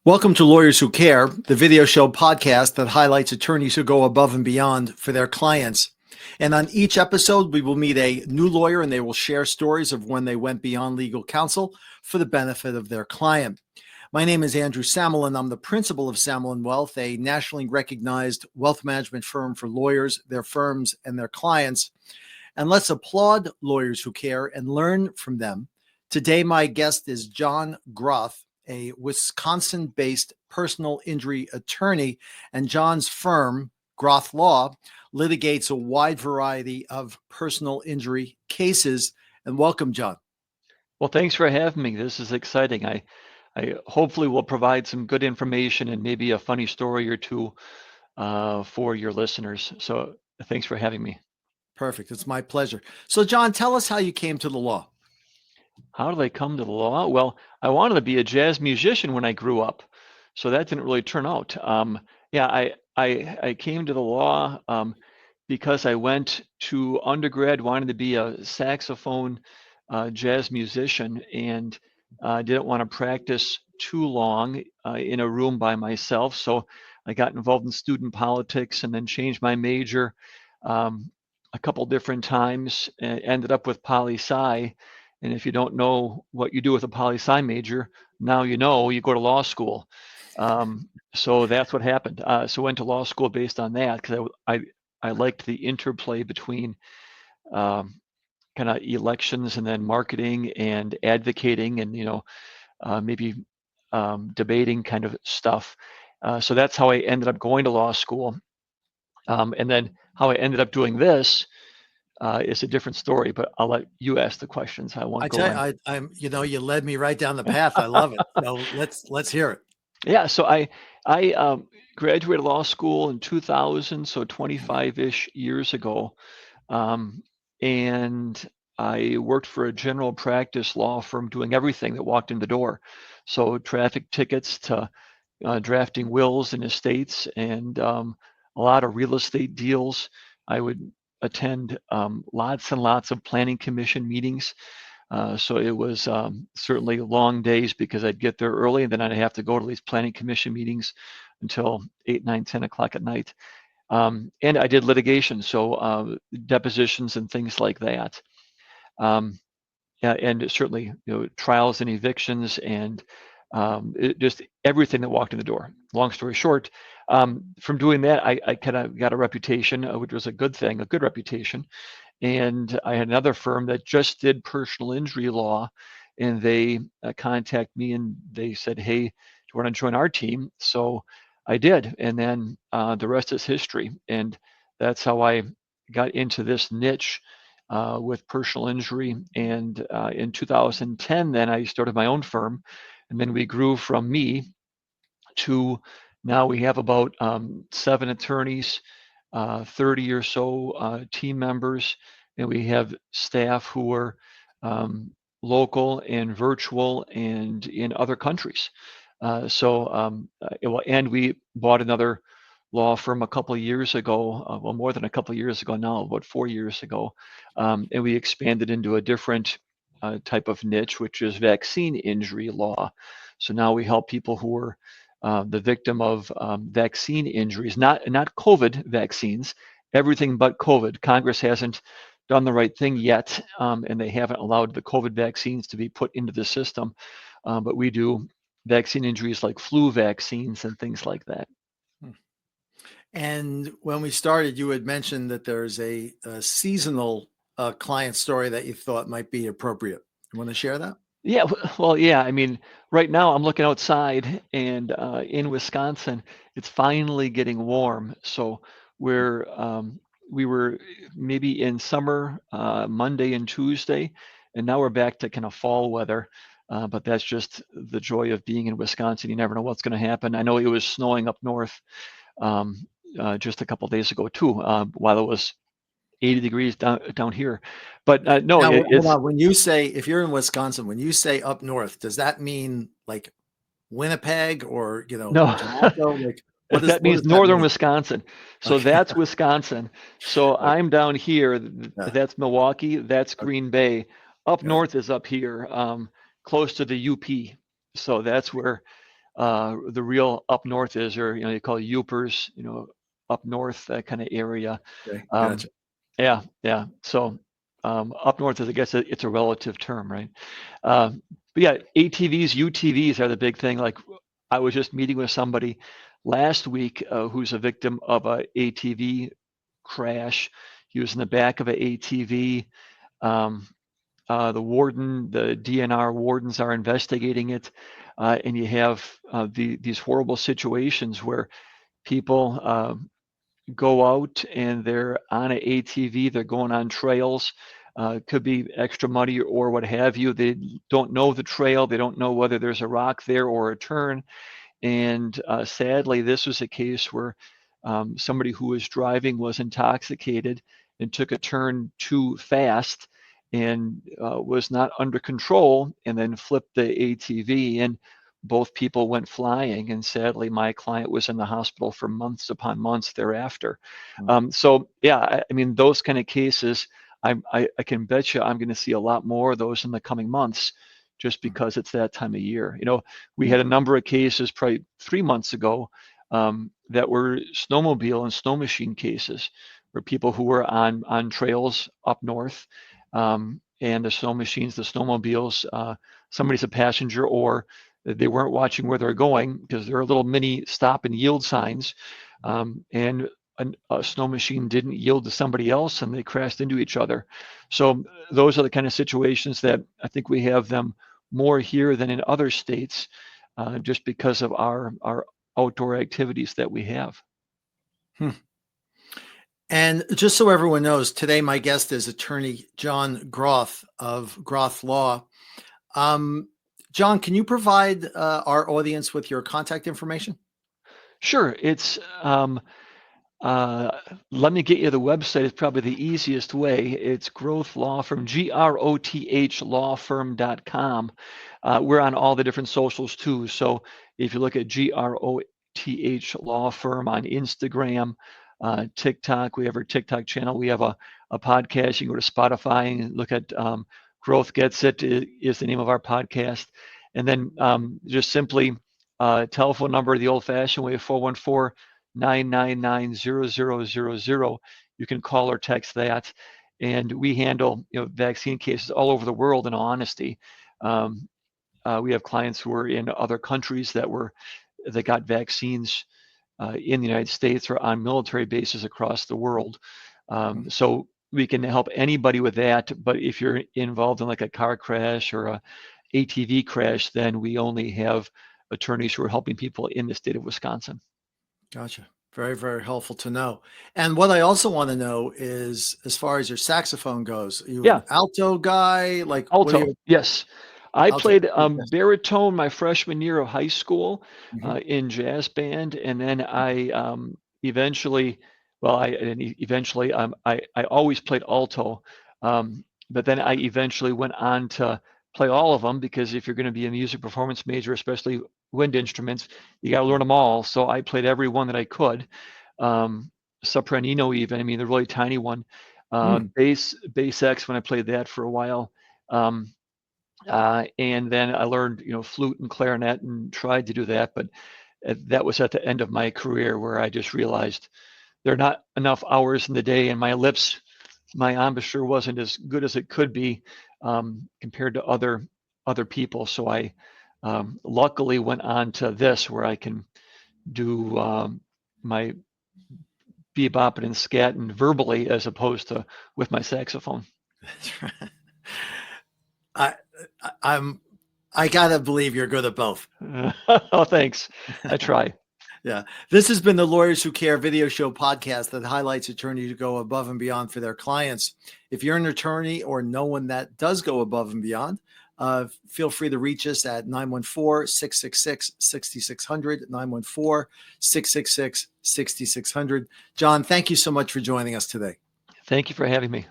Welcome to Lawyers Who Care, the video show podcast that highlights attorneys who go above and beyond for their clients. And on each episode, we will meet a new lawyer and they will share stories of when they went beyond legal counsel for the benefit of their client. My name is Andrew Samelin. I'm the principal of Samelin Wealth, a nationally recognized wealth management firm for lawyers, their firms, and their clients. And let's applaud lawyers who care and learn from them. Today, my guest is Jon Groth, a Wisconsin-based personal injury attorney, and Jon's firm, Groth Law, litigates a wide variety of personal injury cases. And welcome, Jon. Well, thanks for having me. This is exciting. I hopefully will provide some good information and maybe a funny story or two for your listeners. So thanks for having me. Perfect. It's my pleasure. So, Jon, tell us how you came to the law. How did I come to the law? Well, I wanted to be a jazz musician when I grew up, so that didn't really turn out. I came to the law because I went to undergrad, wanted to be a saxophone jazz musician, and didn't want to practice too long in a room by myself. So I got involved in student politics and then changed my major a couple different times, and ended up with poli-sci. And if you don't know what you do with a poli-sci major, now you know, you go to law school. So that's what happened. So I went to law school based on that because I liked the interplay between kind of elections and then marketing and advocating and, maybe debating kind of stuff. So that's how I ended up going to law school. And then how I ended up doing this is a different story, but I'll let you ask the questions. I won't go in. I'm, you led me right down the path. I love it. So let's hear it. Yeah. So I graduated law school in 2000, so 25-ish years ago. And I worked for a general practice law firm doing everything that walked in the door. So traffic tickets to drafting wills and estates and a lot of real estate deals. I would attend lots and lots of planning commission meetings. So it was certainly long days because I'd get there early and then I'd have to go to these planning commission meetings until 8, 9, 10 o'clock at night. And I did litigation, so depositions and things like that. And certainly, trials and evictions and just everything that walked in the door. Long story short, from doing that, I kind of got a reputation, which was a good thing, a good reputation. And I had another firm that just did personal injury law, and they contacted me and they said, "Hey, do you want to join our team?" So I did, and then the rest is history. And that's how I got into this niche with personal injury. And in 2010, then I started my own firm, and then we grew from me to now we have about 7 attorneys, 30 or so team members, and we have staff who are local and virtual and in other countries. And we bought another law firm a couple of years ago, well, more than a couple of years ago now, about 4 years ago, and we expanded into a different type of niche, which is vaccine injury law. So now we help people who are the victim of vaccine injuries, not COVID vaccines, everything but COVID. Congress hasn't done the right thing yet, and they haven't allowed the COVID vaccines to be put into the system. But we do vaccine injuries like flu vaccines and things like that. And when we started, you had mentioned that there's a seasonal client story that you thought might be appropriate. You want to share that? Yeah, well, yeah. I mean, right now I'm looking outside, and in Wisconsin, it's finally getting warm. So we were maybe in summer Monday and Tuesday, and now we're back to kind of fall weather. But that's just the joy of being in Wisconsin. You never know what's going to happen. I know it was snowing up north just a couple of days ago too, while it was 80 degrees down here. But no, now, it's when you say, if you're in Wisconsin, when you say up north, does that mean like Winnipeg or no. Toronto? Like, That what means does that northern mean? Wisconsin. So Okay. that's Wisconsin. So Okay. I'm down here. Yeah. That's Milwaukee. That's Okay. Green Bay. Up Got it. north is up here, close to the UP. So that's where the real up north is, or you call it Upers, up north, that kind of area. Okay. Um, Gotcha. yeah, yeah. So up north is, I guess, it's a relative term, right? But yeah, ATVs, UTVs are the big thing. Like I was just meeting with somebody last week who's a victim of a ATV crash. He was in the back of an ATV. Um, the DNR wardens are investigating it, and you have these horrible situations where people go out and they're on an ATV, they're going on trails. Could be extra muddy or what have you. They don't know the trail. They don't know whether there's a rock there or a turn. And sadly, this was a case where somebody who was driving was intoxicated and took a turn too fast and was not under control and then flipped the ATV, and both people went flying. And sadly, my client was in the hospital for months upon months thereafter. Mm. So yeah, I mean, those kind of cases, I can bet you I'm going to see a lot more of those in the coming months, just because it's that time of year. We Yeah. had a number of cases probably 3 months ago that were snowmobile and snow machine cases, where people who were on trails up north, and the snow machines, the snowmobiles, somebody's a passenger, or they weren't watching where they're going because there are little mini stop and yield signs, and a snow machine didn't yield to somebody else and they crashed into each other. So those are the kind of situations that I think we have them more here than in other states, just because of our outdoor activities that we have. Hmm. And just so everyone knows, today my guest is attorney Jon Groth of Groth Law. Um, Jon, can you provide our audience with your contact information? Sure, it's uh, let me get you the website. It's probably the easiest way. It's Groth Law Firm, Groth lawfirm.com. We're on all the different socials too. So if you look at Groth Law Firm on Instagram, TikTok, we have our TikTok channel. We have a podcast. You can go to Spotify and look at Growth Gets It is the name of our podcast. And then just simply telephone number the old fashioned way, 414-999-0000. You can call or text that. And we handle vaccine cases all over the world, in all honesty. We have clients who are in other countries that got vaccines in the United States or on military bases across the world. So we can help anybody with that. But if you're involved in like a car crash or a ATV crash, then we only have attorneys who are helping people in the state of Wisconsin. Gotcha. Very, very helpful to know. And what I also want to know is, as far as your saxophone goes, are you an Yeah, alto guy? Like, what are alto. your Yes, I alto? played Yes. baritone my freshman year of high school Mhm. in jazz band, and then I eventually, well, I always played alto, but then I eventually went on to play all of them, because if you're going to be a music performance major, especially wind instruments, you got to learn them all. So I played every one that I could. Um, Sopranino, even, I mean, the really tiny one. Mm. Bass X, when I played that for a while. Um, and then I learned, flute and clarinet and tried to do that, but that was at the end of my career, where I just realized there are not enough hours in the day, and my embouchure wasn't as good as it could be compared to other people. So I luckily went on to this, where I can do my bebop and scat and verbally, as opposed to with my saxophone. That's right. I, I'm, I gotta believe you're good at both. Oh, thanks. I try. Yeah. This has been the Lawyers Who Care video show podcast that highlights attorneys who go above and beyond for their clients. If you're an attorney or know one that does go above and beyond, feel free to reach us at 914-666-6600, 914-666-6600. Jon, thank you so much for joining us today. Thank you for having me.